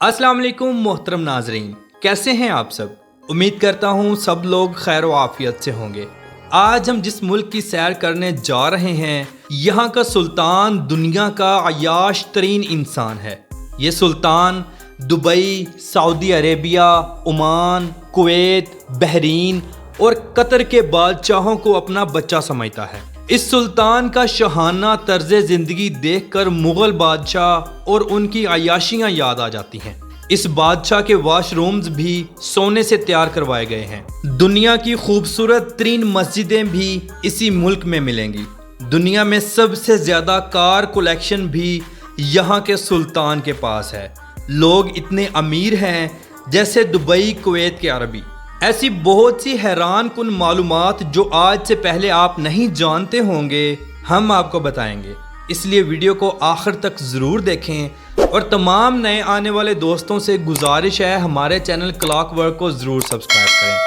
अस्सलाम वालेकुम मोहतरम नाजरीन, कैसे हैं आप सब। उम्मीद करता हूँ सब लोग खैर व आफियत से होंगे। आज हम जिस मुल्क की सैर करने जा रहे हैं, यहाँ का सुल्तान दुनिया का अय्याश तरीन इंसान है। ये सुल्तान Dubai, Saudi Arabia, Oman, Kuwait, Bahrain और कतर के बादशाहों को अपना बच्चा समझता है। इस सुल्तान का शहाना तर्ज ज़िंदगी देखकर मुग़ल बादशाह और उनकी अय्याशियाँ याद आ जाती हैं। इस बादशाह के वाशरूम्स भी सोने से तैयार करवाए गए हैं। दुनिया की खूबसूरत तरीन मस्जिदें भी इसी मुल्क में मिलेंगी। दुनिया में सबसे ज़्यादा कार कलेक्शन भी यहाँ के सुल्तान के पास है। लोग इतने अमीर हैं जैसे दुबई, कुवैत के अरबी। ऐसी बहुत सी हैरान कुन मालूमात जो आज से पहले आप नहीं जानते होंगे, हम आपको बताएंगे। इसलिए वीडियो को आखिर तक ज़रूर देखें और तमाम नए आने वाले दोस्तों से गुजारिश है हमारे चैनल क्लॉकवर्क को ज़रूर सब्सक्राइब करें,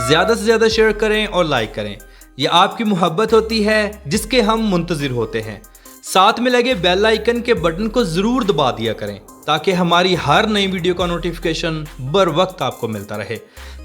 ज़्यादा से ज़्यादा शेयर करें और लाइक करें। यह आपकी मोहब्बत होती है जिसके हम मुंतज़िर होते हैं। साथ में लगे बेल आइकन के बटन को ज़रूर दबा दिया करें ताकि हमारी हर नई वीडियो का नोटिफिकेशन बर वक्त आपको मिलता रहे।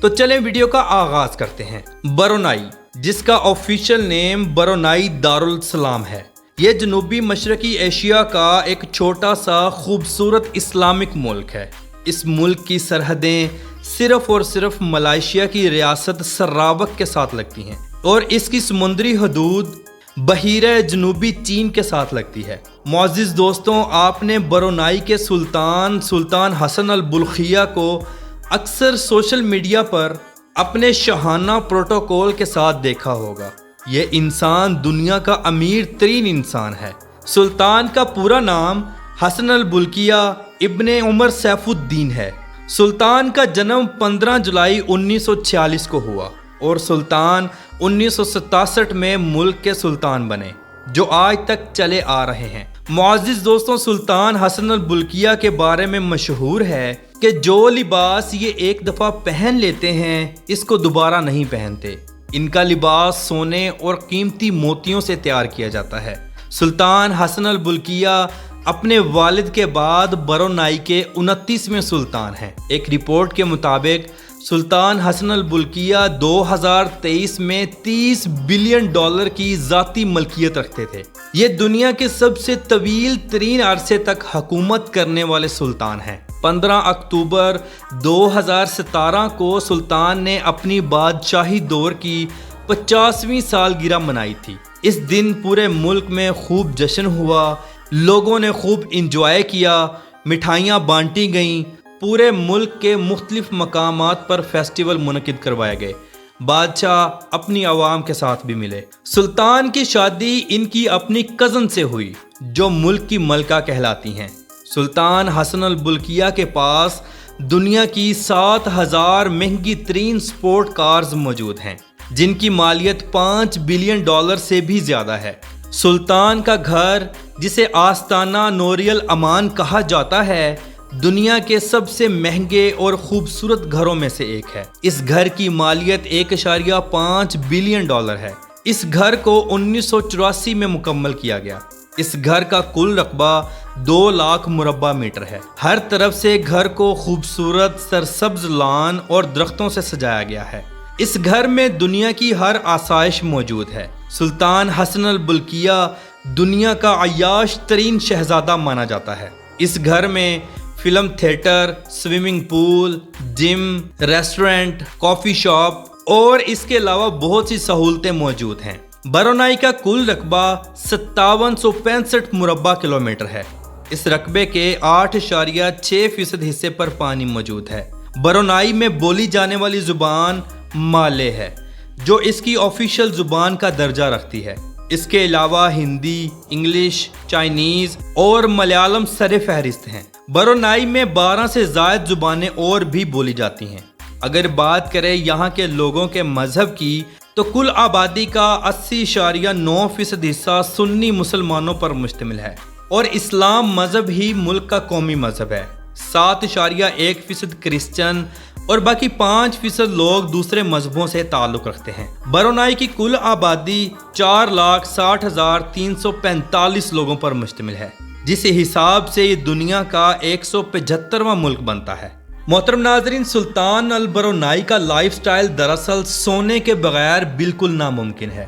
तो चलें वीडियो का आगाज़ करते हैं। ब्रुनेई, जिसका ऑफिशियल नेम ब्रुनेई दारुल सलाम है, ये जनूबी मशरकी एशिया का एक छोटा सा खूबसूरत इस्लामिक मुल्क है। इस मुल्क की सरहदें सिर्फ और सिर्फ मलेशिया की रियासत सरावक के साथ लगती हैं और इसकी समुद्री हदूद बहीरे जनूबी चीन के साथ लगती है। मुअज़्ज़िज़ दोस्तों, आपने ब्रुनेई के सुल्तान हसन अल बुल्किया को अक्सर सोशल मीडिया पर अपने शहाना प्रोटोकॉल के साथ देखा होगा। ये इंसान दुनिया का अमीर तरीन इंसान है। सुल्तान का पूरा नाम हसन अल बुल्किया इब्ने उमर सैफुद्दीन है। सुल्तान का जन्म 15 जुलाई 1946 को हुआ और सुल्तान 1967 में मुल्क के सुल्तान बने, जो आज तक चले आ रहे हैं। मुअज़्ज़िज़ दोस्तों, सुल्तान हसन अल बुल्किया के बारे में मशहूर है कि जो लिबास ये एक दफ़ा पहन लेते हैं, इसको दोबारा नहीं पहनते। इनका लिबास सोने और कीमती मोतियों से तैयार किया जाता है। सुल्तान हसन अल बुल्किया अपने वालिद के बाद ब्रुनेई के 29वें सुल्तान हैं। एक रिपोर्ट के मुताबिक सुल्तान हसन अल बुल्किया 2023 में $30 बिलियन की ज़ाती मलकियत रखते थे। ये दुनिया के सबसे तवील तरीन अरसे तक हुकूमत करने वाले सुल्तान हैं। 15 अक्टूबर 2017 को सुल्तान ने अपनी बादशाही दौर की 50वीं सालगिरह मनाई थी। इस दिन पूरे मुल्क में खूब जश्न हुआ, लोगों ने खूब इंजॉय किया, मिठाइयाँ बांटी गईं। पूरे मुल्क के मुख्तलिफ मकामात पर फेस्टिवल मुनक़िद करवाए गए। बादशाह अपनी आवाम के साथ भी मिले। सुल्तान की शादी इनकी अपनी कज़न से हुई जो मुल्क की मलका कहलाती हैं। सुल्तान हसन अल बुल्किया के पास दुनिया की 7000 महंगी तरीन स्पोर्ट कार्स मौजूद हैं, जिनकी मालियत $5 बिलियन से भी ज़्यादा है। सुल्तान का घर, जिसे आस्ताना नूरियल अमान कहा जाता है, दुनिया के सबसे महंगे और खूबसूरत घरों में से एक है। इस घर की मालियत $1.5 बिलियन है। इस घर को 1984 में मुकम्मल किया गया। इस घर का कुल रकबा 2 लाख मुरब्बा मीटर है। हर तरफ से घर को खूबसूरत सरसब्ज लान और दरख्तों से सजाया गया है। इस घर में दुनिया की हर आसाइश मौजूद है। सुल्तान हसन अल बुल्किया दुनिया का अय्याश तरीन शहजादा माना जाता है। इस घर में film theatre, swimming pool, gym, restaurant, coffee shop और इसके अलावा बहुत सी सहूलतें मौजूद हैं। ब्रुनेई का कुल रकबा 5765 मुरब्बा किलोमीटर है। इस रकबे के 8.6% हिस्से पर पानी मौजूद है। ब्रुनेई में बोली जाने वाली ज़ुबान माले है, जो इसकी ऑफिशियल ज़ुबान का दर्जा रखती है। इसके अलावा हिंदी, इंग्लिश, चाइनीज़ और मलयालम सरे फहरिस्त हैं। ब्रुनेई में 12 से ज़ायद ज़ुबानें और भी बोली जाती हैं। अगर बात करें यहाँ के लोगों के मज़हब की, तो कुल आबादी का 80.9% हिस्सा सुन्नी मुसलमानों पर मुश्तमिल है और इस्लाम मज़हब ही मुल्क का कौमी मज़हब है। 7.1% क्रिश्चियन और बाकी 5% लोग दूसरे मजहबों से ताल्लुक़ रखते हैं। ब्रुनेई की कुल आबादी 4,60,345 लोगों पर मुश्तमिल है। जिस हिसाब से ये दुनिया का 175वां मुल्क बनता है। मोहतरम नाजरीन, सुल्तान अल ब्रुनई का लाइफस्टाइल दरअसल सोने के बगैर बिल्कुल नामुमकिन है।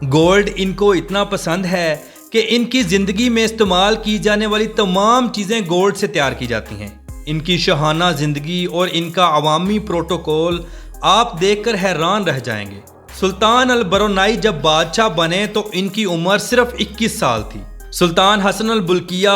गोल्ड इनको इतना पसंद है कि इनकी ज़िंदगी में इस्तेमाल की जाने वाली तमाम चीज़ें गोल्ड से तैयार की जाती हैं। इनकी शहाना ज़िंदगी और इनका अवामी प्रोटोकॉल आप देखकर हैरान रह जाएंगे। सुल्तान अल ब्रुनई जब बादशाह बने तो इनकी उम्र सिर्फ 21 साल थी। सुल्तान हसन अल बुल्किया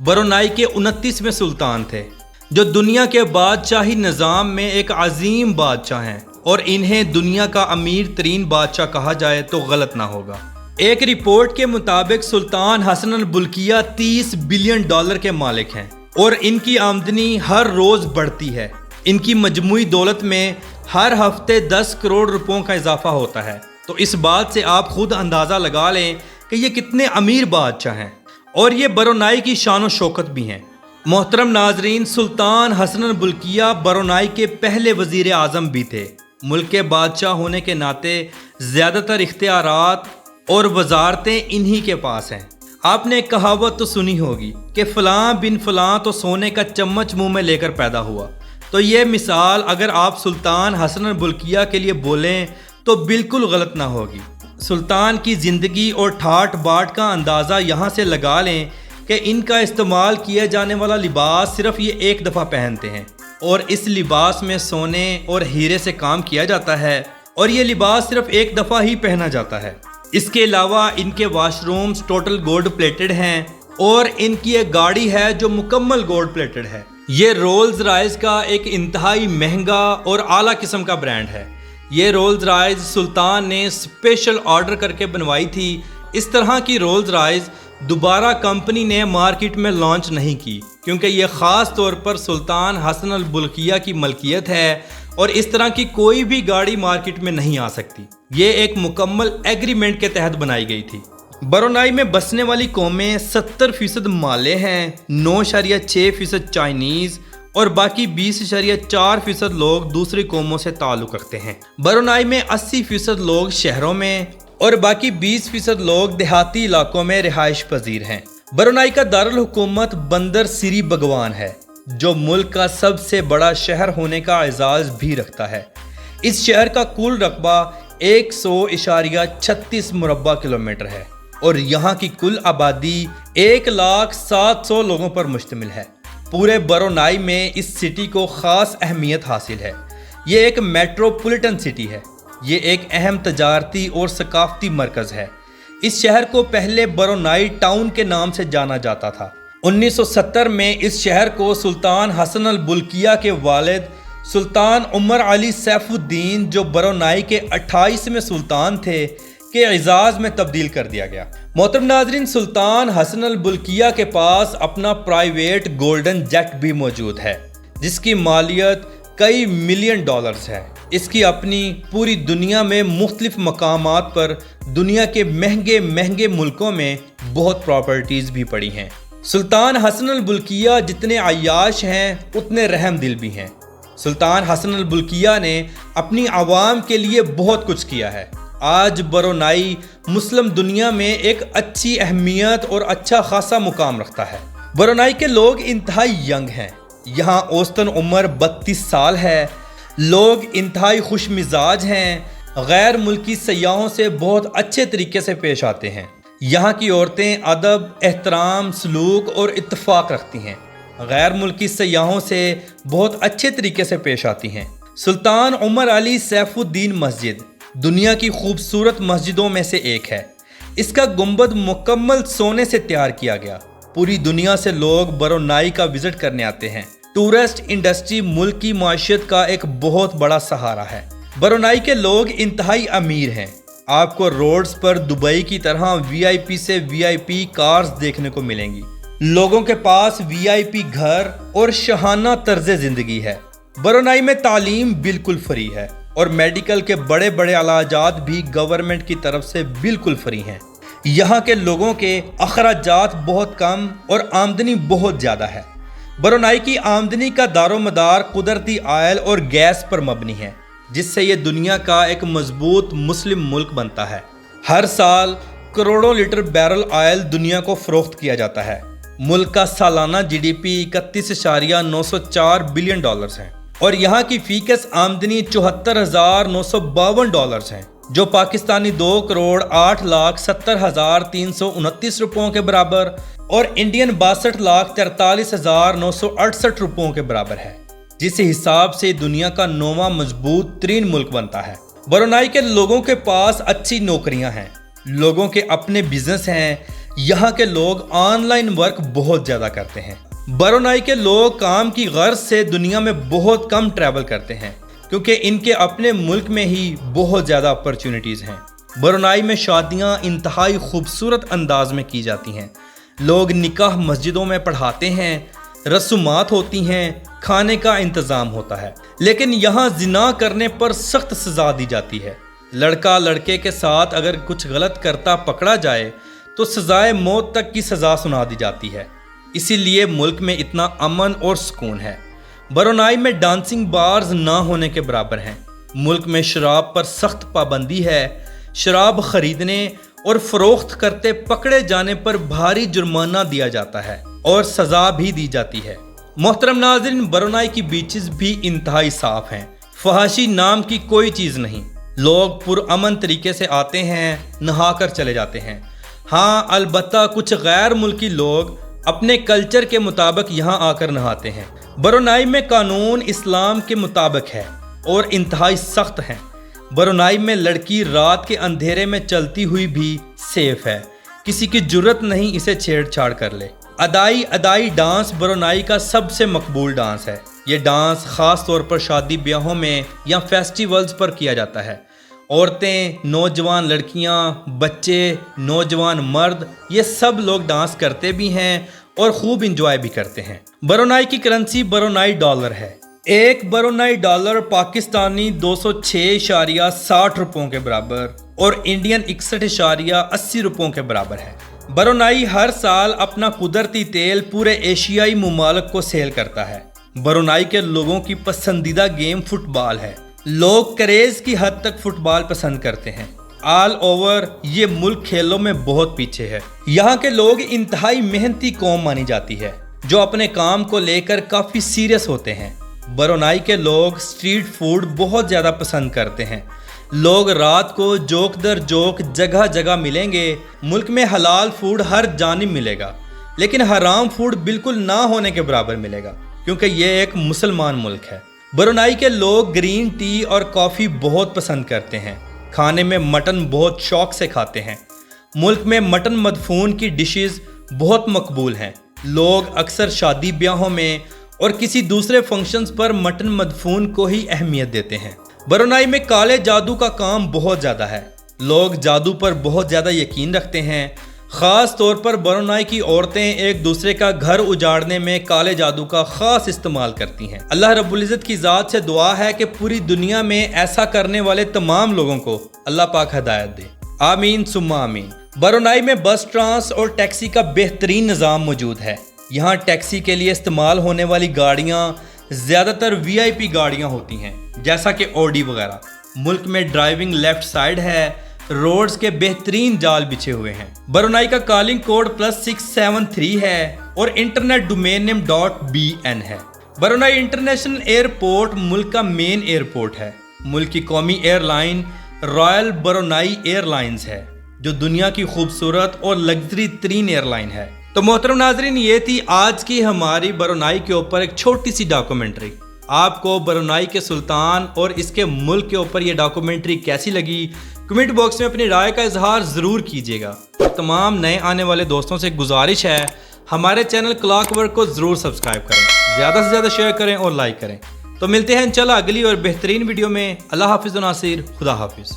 ब्रुनई के 29वें सुल्तान थे, जो दुनिया के बादशाही निज़ाम में एक अजीम बादशाह हैं और इन्हें दुनिया का अमीर तरीन बादशाह कहा जाए तो गलत ना होगा। एक रिपोर्ट के मुताबिक सुल्तान हसन अल बुल्किया $30 बिलियन के मालिक हैं और इनकी आमदनी हर रोज़ बढ़ती है। इनकी मजमूई दौलत में हर हफ्ते 10 करोड़ रुपयों का इजाफा होता है। तो इस बात से आप खुद अंदाज़ा लगा लें कि ये कितने अमीर बादशाह हैं और ये ब्रुनई की शान व शौकत भी हैं। मोहतरम नाजरीन, सुल्तान हसन अल बुल्किया ब्रुनई के पहले वज़ीर आज़म भी थे। मुल्क के बादशाह होने के नाते ज़्यादातर इख्तियारात और वजारतें इन्हीं के पास हैं। आपने एक कहावत तो सुनी होगी कि फ़लाँ बिन फ़लाँ तो सोने का चम्मच मुंह में लेकर पैदा हुआ। तो ये मिसाल अगर आप सुल्तान हसन अल बुल्किया के लिए बोलें तो बिल्कुल गलत ना होगी। सुल्तान की ज़िंदगी और ठाट बाट का अंदाज़ा यहाँ से लगा लें कि इनका इस्तेमाल किया जाने वाला लिबास सिर्फ ये एक दफ़ा पहनते हैं और इस लिबास में सोने और हीरे से काम किया जाता है और ये लिबास सिर्फ एक दफ़ा ही पहना जाता है। इसके अलावा इनके वाशरूम्स टोटल गोल्ड प्लेटेड हैं और इनकी एक गाड़ी है जो मुकम्मल गोल्ड प्लेटेड है। ये रोल्स रॉयस का एक इंतहाई महंगा और आला किस्म का ब्रांड है। ये रोल्स रॉयस सुल्तान ने स्पेशल ऑर्डर करके बनवाई थी। इस तरह की रोल्स रॉयस दोबारा कंपनी ने मार्केट में लॉन्च नहीं की क्योंकि ये ख़ास तौर पर सुल्तान हसन अल बुल्किया की मलकियत है और इस तरह की कोई भी गाड़ी मार्केट में नहीं आ सकती। ये एक मुकम्मल एग्रीमेंट के तहत बनाई गई थी। ब्रुनई में बसने वाली कौमें 70% माले हैं, 9.6% चाइनीज़ और बाकी 20.4% लोग दूसरी कौमों से ताल्लुक़ रखते हैं। ब्रुनई में 80% लोग शहरों में और बाकी 20% लोग देहाती इलाकों में रिहाइश पजीर हैं। ब्रुनई का दारुल हुकूमत बंदर सिरी बगवान है, जो मुल्क का सबसे बड़ा शहर होने का एजाज़ भी रखता है। इस शहर का कुल रकबा 100.36 मुरब्बा किलोमीटर है और यहाँ की कुल आबादी 1,07,000 लोगों पर मुश्तमिल है। पूरे ब्रुनई में इस सिटी को ख़ास अहमियत हासिल है। ये एक मेट्रोपॉलिटन सिटी है। ये एक अहम तजारती और सकाफ़ती मरकज़ है। इस शहर को पहले ब्रुनई टाउन के नाम से जाना जाता था। 1970 में इस शहर को सुल्तान हसन अल बुल्किया के वालिद सुल्तान उमर अली सैफुद्दीन, जो ब्रुनई के 28वें सुल्तान थे, के एजाज़ में तब्दील कर दिया गया। मोहतरम नाजरीन, सुल्तान हसन अल बुल्किया के पास अपना प्राइवेट गोल्डन जेट भी मौजूद है जिसकी मालियत कई $मिलियन है। इसकी अपनी पूरी दुनिया में मुख्तलिफ मकामात पर दुनिया के महंगे महंगे मुल्कों में बहुत प्रॉपर्टीज़ भी पड़ी हैं। सुल्तान हसन अल बुल्किया जितने अय्याश हैं उतने रहम दिल भी हैं। सुल्तान हसन अल बुल्किया ने अपनी आवाम के लिए बहुत कुछ किया है। आज ब्रुनई मुस्लिम दुनिया में एक अच्छी अहमियत और अच्छा खासा मुकाम रखता है। ब्रुनई के लोग इंतहाई यंग हैं। यहाँ औसतन उम्र 32 साल है। लोग इंतहाई खुश मिजाज हैं। गैर मुल्की सयाहों से बहुत अच्छे तरीके से पेश आते हैं। यहाँ की औरतें अदब, एहतराम, सलूक और इत्तेफाक रखती हैं। गैर मुल्की सयाहों से बहुत अच्छे तरीके से पेश आती हैं। सुल्तान उमर अली सैफुद्दीन मस्जिद दुनिया की खूबसूरत मस्जिदों में से एक है। इसका गुंबद मुकम्मल सोने से तैयार किया गया। पूरी दुनिया से लोग ब्रुनई का विजिट करने आते हैं। टूरिस्ट इंडस्ट्री मुल्क की माशियत का एक बहुत बड़ा सहारा है। ब्रुनई के लोग इंतहाई अमीर हैं। आपको रोड्स पर दुबई की तरह VIP से VIP कार्स देखने को मिलेंगी। लोगों के पास VIP घर और शहाना तर्ज ज़िंदगी है। ब्रुनई में तालीम बिल्कुल फ्री है और मेडिकल के बड़े बड़े इलाजात भी गवर्नमेंट की तरफ से बिल्कुल फ्री हैं। यहाँ के लोगों के अखराजात बहुत कम और आमदनी बहुत ज़्यादा है। ब्रुनई की आमदनी का दारोमदार कुदरती आयल और गैस पर मबनी है, जिससे ये दुनिया का एक मजबूत मुस्लिम मुल्क बनता है। हर साल करोड़ों लीटर बैरल ऑयल दुनिया को फ़रोख्त किया जाता है। मुल्क का सालाना GDP 31.904 बिलियन डॉलर्स है और यहाँ की फीकस आमदनी 74,952 डॉलर्स है, जो पाकिस्तानी 2,08,70,329 रुपयों के बराबर और इंडियन 62,43,968 रुपयों के बराबर है, जिस हिसाब से दुनिया का 9वां मजबूत तरीन मुल्क बनता है। ब्रुनाई के लोगों के पास अच्छी नौकरियां हैं, लोगों के अपने बिजनेस हैं। यहाँ के लोग ऑनलाइन वर्क बहुत ज़्यादा करते हैं। ब्रुनाई के लोग काम की गर्ज से दुनिया में बहुत कम ट्रैवल करते हैं, क्योंकि इनके अपने मुल्क में ही बहुत ज़्यादा अपॉर्चुनिटीज़ हैं। ब्रुनाई में शादियाँ इंतहाई खूबसूरत अंदाज में की जाती हैं। लोग निकाह मस्जिदों में पढ़ाते हैं, रसूमात होती हैं, खाने का इंतज़ाम होता है। लेकिन यहाँ जिना करने पर सख्त सज़ा दी जाती है। लड़का लड़के के साथ अगर कुछ गलत करता पकड़ा जाए तो सज़ाए मौत तक की सज़ा सुना दी जाती है। इसीलिए मुल्क में इतना अमन और सुकून है। ब्रुनाई में डांसिंग बार्स ना होने के बराबर हैं। मुल्क में शराब पर सख्त पाबंदी है। शराब खरीदने और फरोख्त करते पकड़े जाने पर भारी जुर्माना दिया जाता है और सज़ा भी दी जाती है। मोहतरम नाज़रीन, ब्रुनाई की बीचेस भी इंतहाई साफ हैं। फहाशी नाम की कोई चीज़ नहीं। लोग पुरअमन तरीके से आते हैं, नहा कर चले जाते हैं। हाँ, अलबत्ता कुछ गैर मुल्की लोग अपने कल्चर के मुताबिक यहाँ आकर नहाते हैं। ब्रुनाई में कानून इस्लाम के मुताबिक है और इंतहाई सख्त हैं। ब्रुनाई में लड़की रात के अंधेरे में चलती हुई भी सेफ है। किसी की जुर्रत नहीं इसे छेड़छाड़ कर ले। अदाई डांस ब्रुनाई का सबसे मकबूल डांस है। ये डांस ख़ास तौर पर शादी ब्याहों में या फेस्टिवल्स पर किया जाता है। औरतें, नौजवान लड़कियां, बच्चे, नौजवान मर्द, ये सब लोग डांस करते भी हैं और खूब इंजॉय भी करते हैं। ब्रुनाई की करेंसी ब्रुनाई डॉलर है। एक ब्रुनाई डॉलर पाकिस्तानी 206.60 रुपयों के बराबर और इंडियन 61.80 रुपयों के बराबर है। ब्रुनाई हर साल अपना कुदरती तेल पूरे एशियाई मुमालिक को सेल करता है। ब्रुनाई के लोगों की पसंदीदा गेम फुटबॉल है। लोग क्रेज की हद तक फुटबॉल पसंद करते हैं। ऑल ओवर ये मुल्क खेलों में बहुत पीछे है। यहाँ के लोग इंतहाई मेहनती कौम मानी जाती है, जो अपने काम को लेकर काफ़ी सीरियस होते हैं। ब्रुनाई के लोग स्ट्रीट फूड बहुत ज़्यादा पसंद करते हैं। लोग रात को जोक दर जोक जगह जगह मिलेंगे। मुल्क में हलाल फूड हर जानिब मिलेगा, लेकिन हराम फूड बिल्कुल ना होने के बराबर मिलेगा, क्योंकि ये एक मुसलमान मुल्क है। ब्रुनाई के लोग ग्रीन टी और कॉफ़ी बहुत पसंद करते हैं। खाने में मटन बहुत शौक से खाते हैं। मुल्क में मटन मदफून की डिशेस बहुत मकबूल हैं। लोग अक्सर शादी ब्याहों में और किसी दूसरे फंक्शंस पर मटन मदफून को ही अहमियत देते हैं। ब्रुनाई में काले जादू का काम बहुत ज़्यादा है। लोग जादू पर बहुत ज़्यादा यकीन रखते हैं। ख़ास तौर पर ब्रुनाई की औरतें एक दूसरे का घर उजाड़ने में काले जादू का ख़ास इस्तेमाल करती हैं। अल्लाह रब्बुल इज़्ज़त की ज़ात से दुआ है कि पूरी दुनिया में ऐसा करने वाले तमाम लोगों को अल्लाह पाक हदायत दे। आमीन सुम्मा आमीन। ब्रुनाई में बस ट्रांस और टैक्सी का बेहतरीन निज़ाम मौजूद है। यहाँ टैक्सी के लिए इस्तेमाल होने वाली गाड़ियाँ ज़्यादातर VIP गाड़ियाँ होती हैं, जैसा कि ऑडी वगैरह। मुल्क में ड्राइविंग लेफ्ट साइड है। रोड्स के बेहतरीन जाल बिछे हुए हैं। ब्रुनाई का कॉलिंग कोड +673 है और इंटरनेट डोमेन नेम .bn है। ब्रुनाई इंटरनेशनल एयरपोर्ट मुल्क का मेन एयरपोर्ट है। मुल्क की कौमी एयरलाइन रॉयल ब्रुनाई एयरलाइंस है, जो दुनिया की खूबसूरत और लग्जरी तरीन एयरलाइन है। तो मोहतरम नाजरीन, ये थी आज की हमारी ब्रुनाई के ऊपर एक छोटी सी डॉक्यूमेंट्री। आपको ब्रुनाई के सुल्तान और इसके मुल्क के ऊपर ये डॉक्यूमेंट्री कैसी लगी, कमेंट बॉक्स में अपनी राय का इजहार ज़रूर कीजिएगा। और तमाम नए आने वाले दोस्तों से गुजारिश है, हमारे चैनल क्लॉकवर्क को ज़रूर सब्सक्राइब करें, ज़्यादा से ज़्यादा शेयर करें और लाइक करें। तो मिलते हैं इंशाल्लाह अगली और बेहतरीन वीडियो में। अल्लाह हाफिज़ नासिर, खुदा हाफिज़।